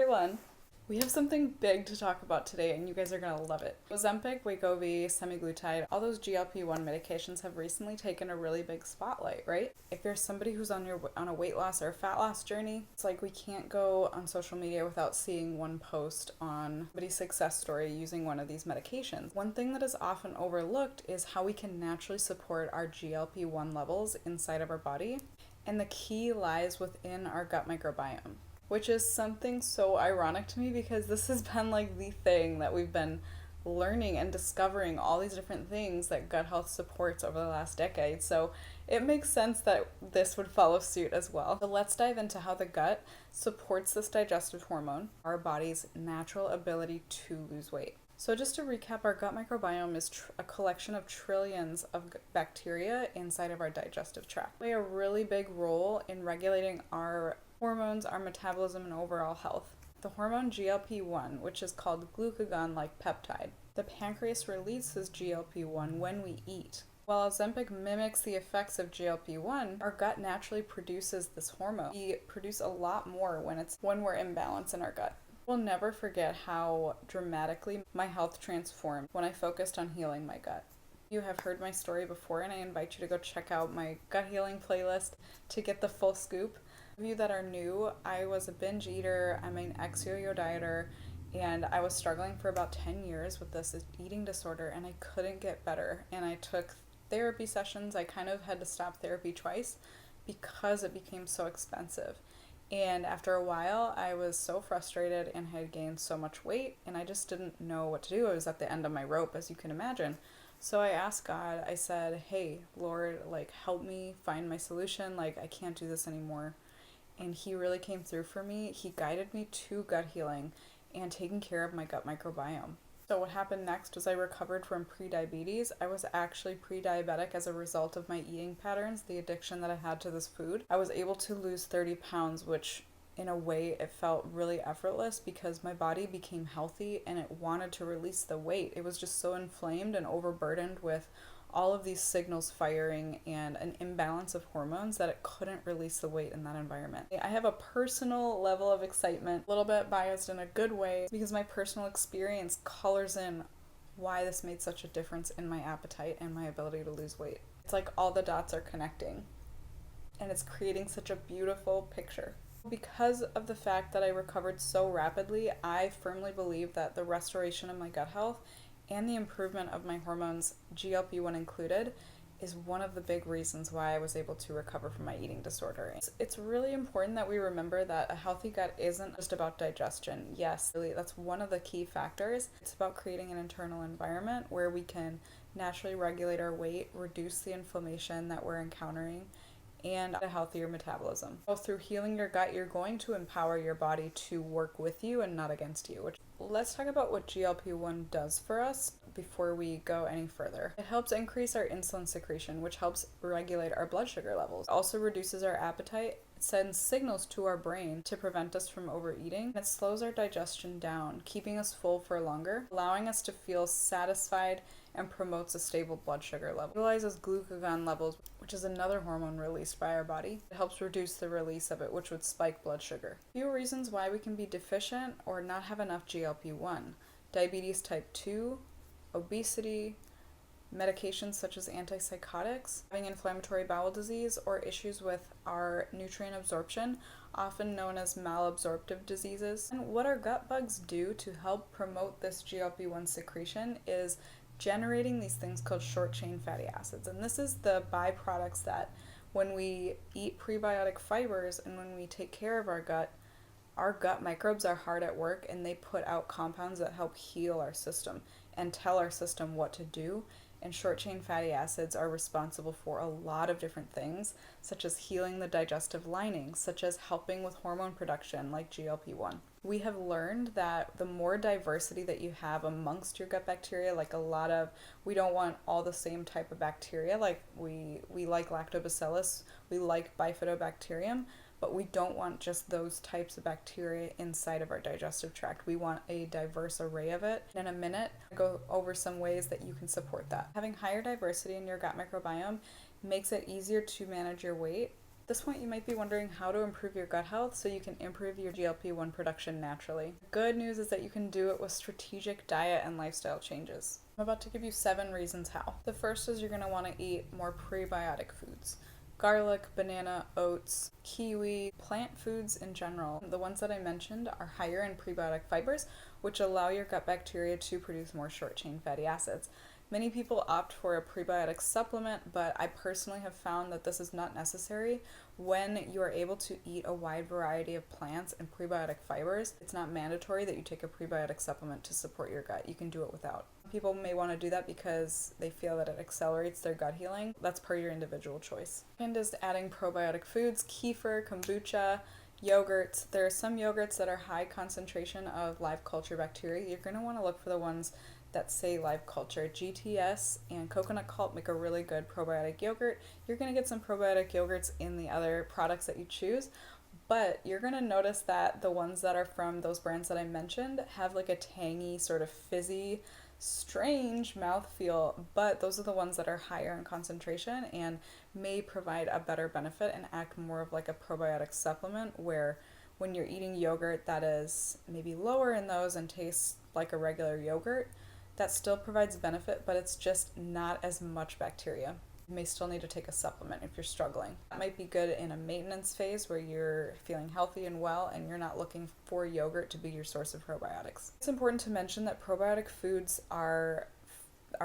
everyone! We have something big to talk about today and you guys are gonna love it. Ozempic, Wegovy, semaglutide, all those GLP-1 medications have recently taken a really big spotlight, right? If you're somebody who's on a weight loss or fat loss journey, it's like we can't go on social media without seeing one post on somebody's success story using one of these medications. One thing that is often overlooked is how we can naturally support our GLP-1 levels inside of our body, and the key lies within our gut microbiome. Which is something so ironic to me because this has been like the thing that we've been learning and discovering all these different things that gut health supports over the last decade. So it makes sense that this would follow suit as well. So let's dive into how the gut supports this digestive hormone, our body's natural ability to lose weight. So just to recap, our gut microbiome is a collection of trillions of bacteria inside of our digestive tract. They play a really big role in regulating our hormones, our metabolism, and overall health. The hormone GLP-1, which is called glucagon-like peptide. The pancreas releases GLP-1 when we eat. While Ozempic mimics the effects of GLP-1, our gut naturally produces this hormone. We produce a lot more when we're imbalanced in our gut. I'll never forget how dramatically my health transformed when I focused on healing my gut. You have heard my story before, and I invite you to go check out my gut healing playlist to get the full scoop. For you that are new, I was a binge eater, I'm an ex-yo-yo dieter, and I was struggling for about 10 years with this eating disorder, and I couldn't get better. And I took therapy sessions. I kind of had to stop therapy twice because it became so expensive. And after a while, I was so frustrated and had gained so much weight, and I just didn't know what to do. I was at the end of my rope, as you can imagine. So I asked God, I said, hey, Lord, help me find my solution. I can't do this anymore. And he really came through for me. He guided me to gut healing and taking care of my gut microbiome. So what happened next was I recovered from pre-diabetes. I was actually pre-diabetic as a result of my eating patterns, the addiction that I had to this food. I was able to lose 30 pounds, which in a way it felt really effortless because my body became healthy and it wanted to release the weight. It was just so inflamed and overburdened with all of these signals firing and an imbalance of hormones that it couldn't release the weight in that environment. I have a personal level of excitement, a little bit biased in a good way, because my personal experience colors in why this made such a difference in my appetite and my ability to lose weight. It's like all the dots are connecting, and it's creating such a beautiful picture. Because of the fact that I recovered so rapidly, I firmly believe that the restoration of my gut health and the improvement of my hormones, GLP-1 included, is one of the big reasons why I was able to recover from my eating disorder. It's really important that we remember that a healthy gut isn't just about digestion. Yes, really, that's one of the key factors. It's about creating an internal environment where we can naturally regulate our weight, reduce the inflammation that we're encountering, and a healthier metabolism. So through healing your gut, you're going to empower your body to work with you and not against you. Let's talk about what GLP-1 does for us before we go any further. It helps increase our insulin secretion, which helps regulate our blood sugar levels. It also reduces our appetite. It sends signals to our brain to prevent us from overeating. It slows our digestion down, keeping us full for longer, allowing us to feel satisfied, and promotes a stable blood sugar level. It utilizes glucagon levels, which is another hormone released by our body. It helps reduce the release of it, which would spike blood sugar. A few reasons why we can be deficient or not have enough GLP-1. Diabetes type 2, obesity, medications such as antipsychotics, having inflammatory bowel disease, or issues with our nutrient absorption, often known as malabsorptive diseases. And what our gut bugs do to help promote this GLP-1 secretion is generating these things called short-chain fatty acids. And this is the byproducts that when we eat prebiotic fibers and when we take care of our gut microbes are hard at work, and they put out compounds that help heal our system and tell our system what to do. And short-chain fatty acids are responsible for a lot of different things, such as healing the digestive lining, such as helping with hormone production like GLP-1. We have learned that the more diversity that you have amongst your gut bacteria, we don't want all the same type of bacteria. We like lactobacillus, we like bifidobacterium, but we don't want just those types of bacteria inside of our digestive tract. We want a diverse array of it. In a minute, I'll go over some ways that you can support that. Having higher diversity in your gut microbiome makes it easier to manage your weight At this point, you might be wondering how to improve your gut health so you can improve your GLP-1 production naturally. The good news is that you can do it with strategic diet and lifestyle changes. I'm about to give you 7 reasons how. The first is you're going to want to eat more prebiotic foods. Garlic, banana, oats, kiwi, plant foods in general. The ones that I mentioned are higher in prebiotic fibers, which allow your gut bacteria to produce more short-chain fatty acids. Many people opt for a prebiotic supplement, but I personally have found that this is not necessary when you are able to eat a wide variety of plants and prebiotic fibers. It's not mandatory that you take a prebiotic supplement to support your gut. You can do it without. People may want to do that because they feel that it accelerates their gut healing. That's per your individual choice. And is adding probiotic foods, kefir, kombucha, yogurts. There are some yogurts that are high concentration of live culture bacteria. You're going to want to look for the ones that say live culture. GTS and Coconut Cult make a really good probiotic yogurt. You're going to get some probiotic yogurts in the other products that you choose, but you're going to notice that the ones that are from those brands that I mentioned have like a tangy, sort of fizzy, strange mouthfeel, but those are the ones that are higher in concentration and may provide a better benefit and act more of like a probiotic supplement, where when you're eating yogurt that is maybe lower in those and tastes like a regular yogurt, that still provides benefit, but it's just not as much bacteria. You may still need to take a supplement if you're struggling. That might be good in a maintenance phase where you're feeling healthy and well and you're not looking for yogurt to be your source of probiotics. It's important to mention that probiotic foods are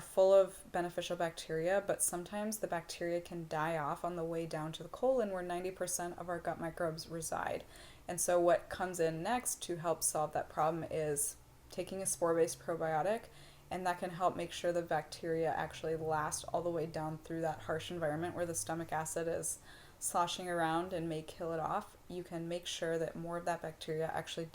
full of beneficial bacteria, but sometimes the bacteria can die off on the way down to the colon where 90% of our gut microbes reside. And so what comes in next to help solve that problem is taking a spore-based probiotic, and that can help make sure the bacteria actually last all the way down through that harsh environment where the stomach acid is sloshing around and may kill it off. You can make sure that more of that bacteria actually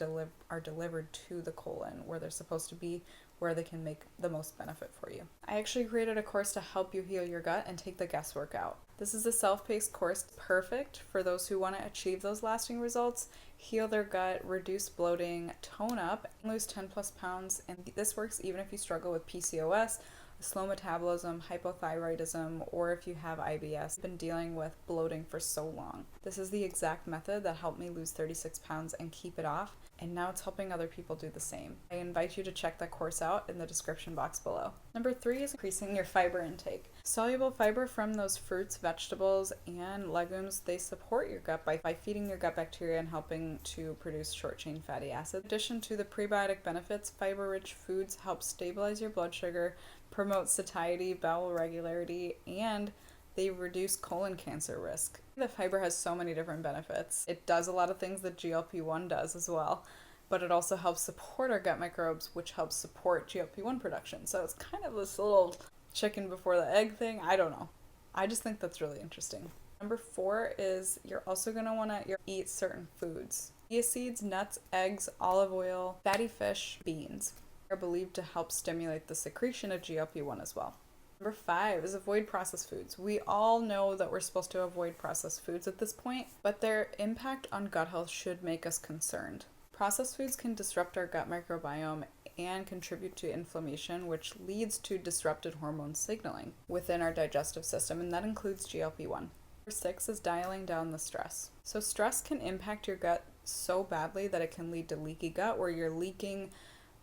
are delivered to the colon where they're supposed to be, where they can make the most benefit for you. I actually created a course to help you heal your gut and take the guesswork out. This is a self-paced course perfect for those who want to achieve those lasting results, heal their gut, reduce bloating, tone up, and lose 10 plus pounds. And this works even if you struggle with PCOS, slow metabolism, hypothyroidism, or if you have IBS. I've been dealing with bloating for so long. This is the exact method that helped me lose 36 pounds and keep it off, and now it's helping other people do the same. I invite you to check that course out in the description box below. Number 3 is increasing your fiber intake. Soluble fiber from those fruits, vegetables, and legumes, they support your gut by feeding your gut bacteria and helping to produce short-chain fatty acids. In addition to the prebiotic benefits, fiber-rich foods help stabilize your blood sugar, promote satiety, bowel regularity, and they reduce colon cancer risk. The fiber has so many different benefits. It does a lot of things that GLP-1 does as well, but it also helps support our gut microbes, which helps support GLP-1 production. So it's kind of this little chicken before the egg thing. I don't know. I just think that's really interesting. Number 4 is you're also going to want to eat certain foods. Chia seeds, nuts, eggs, olive oil, fatty fish, beans are believed to help stimulate the secretion of GLP-1 as well. Number 5 is avoid processed foods. We all know that we're supposed to avoid processed foods at this point, but their impact on gut health should make us concerned. Processed foods can disrupt our gut microbiome and contribute to inflammation, which leads to disrupted hormone signaling within our digestive system, and that includes GLP-1. Number 6 is dialing down the stress. So stress can impact your gut so badly that it can lead to leaky gut, where you're leaking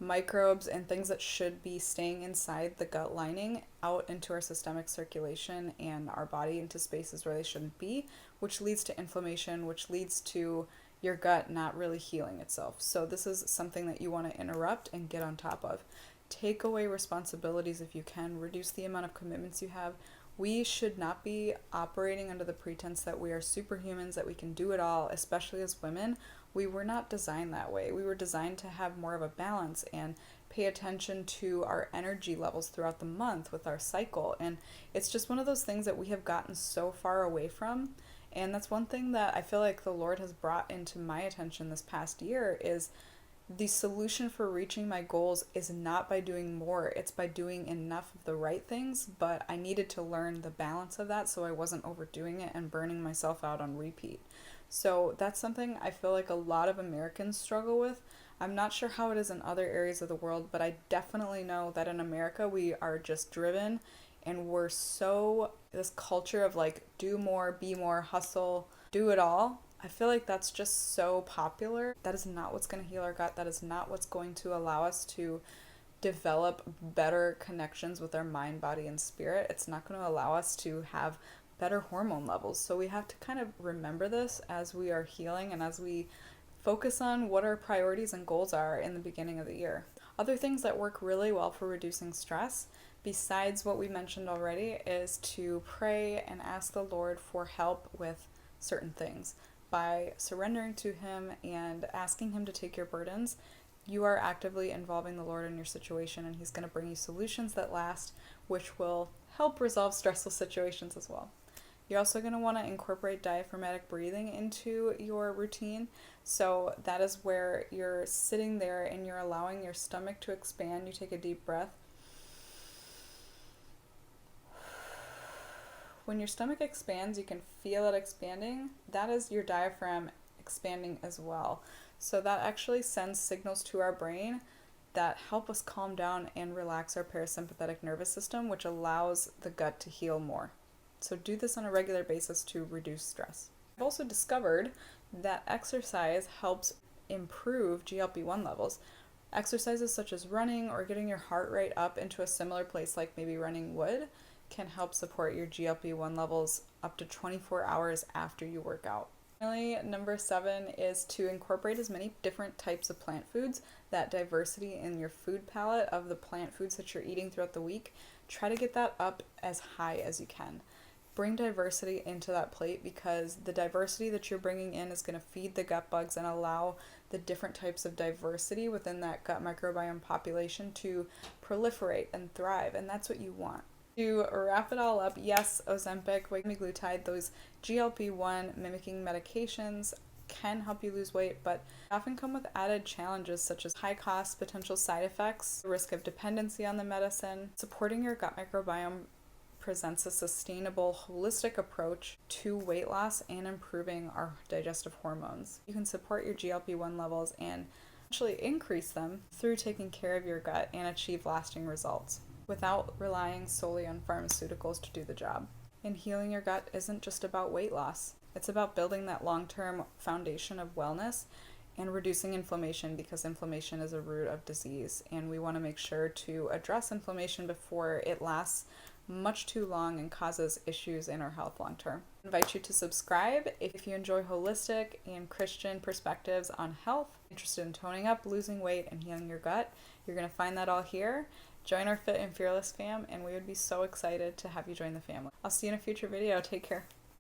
microbes and things that should be staying inside the gut lining out into our systemic circulation and our body into spaces where they shouldn't be, which leads to inflammation, which leads to your gut not really healing itself. So this is something that you want to interrupt and get on top of. Take away responsibilities if you can, reduce the amount of commitments you have. We should not be operating under the pretense that we are superhumans, that we can do it all, especially as women. We were not designed that way. We were designed to have more of a balance and pay attention to our energy levels throughout the month with our cycle. And it's just one of those things that we have gotten so far away from. And that's one thing that I feel like the Lord has brought into my attention this past year is the solution for reaching my goals is not by doing more, it's by doing enough of the right things, but I needed to learn the balance of that so I wasn't overdoing it and burning myself out on repeat. So that's something I feel like a lot of Americans struggle with. I'm not sure how it is in other areas of the world, but I definitely know that in America we are just driven and we're so, this culture of like do more, be more, hustle, do it all. I feel like that's just so popular. That is not what's going to heal our gut. That is not what's going to allow us to develop better connections with our mind, body, and spirit. It's not going to allow us to have better hormone levels. So we have to kind of remember this as we are healing and as we focus on what our priorities and goals are in the beginning of the year. Other things that work really well for reducing stress, besides what we mentioned already, is to pray and ask the Lord for help with certain things. By surrendering to Him and asking Him to take your burdens, you are actively involving the Lord in your situation, and He's going to bring you solutions that last, which will help resolve stressful situations as well. You're also going to want to incorporate diaphragmatic breathing into your routine. So that is where you're sitting there and you're allowing your stomach to expand. You take a deep breath. When your stomach expands, you can feel it expanding. That is your diaphragm expanding as well. So that actually sends signals to our brain that help us calm down and relax our parasympathetic nervous system, which allows the gut to heal more. So do this on a regular basis to reduce stress. I've also discovered that exercise helps improve GLP-1 levels. Exercises such as running or getting your heart rate up into a similar place like maybe running would can help support your GLP-1 levels up to 24 hours after you work out. Finally, number 7 is to incorporate as many different types of plant foods. That diversity in your food palette of the plant foods that you're eating throughout the week, try to get that up as high as you can. Bring diversity into that plate, because the diversity that you're bringing in is going to feed the gut bugs and allow the different types of diversity within that gut microbiome population to proliferate and thrive, and that's what you want. To wrap it all up, yes, Ozempic, semaglutide, those GLP-1 mimicking medications can help you lose weight, but often come with added challenges such as high costs, potential side effects, the risk of dependency on the medicine. Supporting your gut microbiome presents a sustainable, holistic approach to weight loss and improving our digestive hormones. You can support your GLP-1 levels and actually increase them through taking care of your gut and achieve lasting results without relying solely on pharmaceuticals to do the job. And healing your gut isn't just about weight loss. It's about building that long-term foundation of wellness and reducing inflammation, because inflammation is a root of disease, and we want to make sure to address inflammation before it lasts much too long and causes issues in our health long term. I invite you to subscribe if you enjoy holistic and Christian perspectives on health, interested in toning up, losing weight, and healing your gut. You're going to find that all here. Join our Fit and Fearless fam, and we would be so excited to have you join the family. I'll see you in a future video. Take care.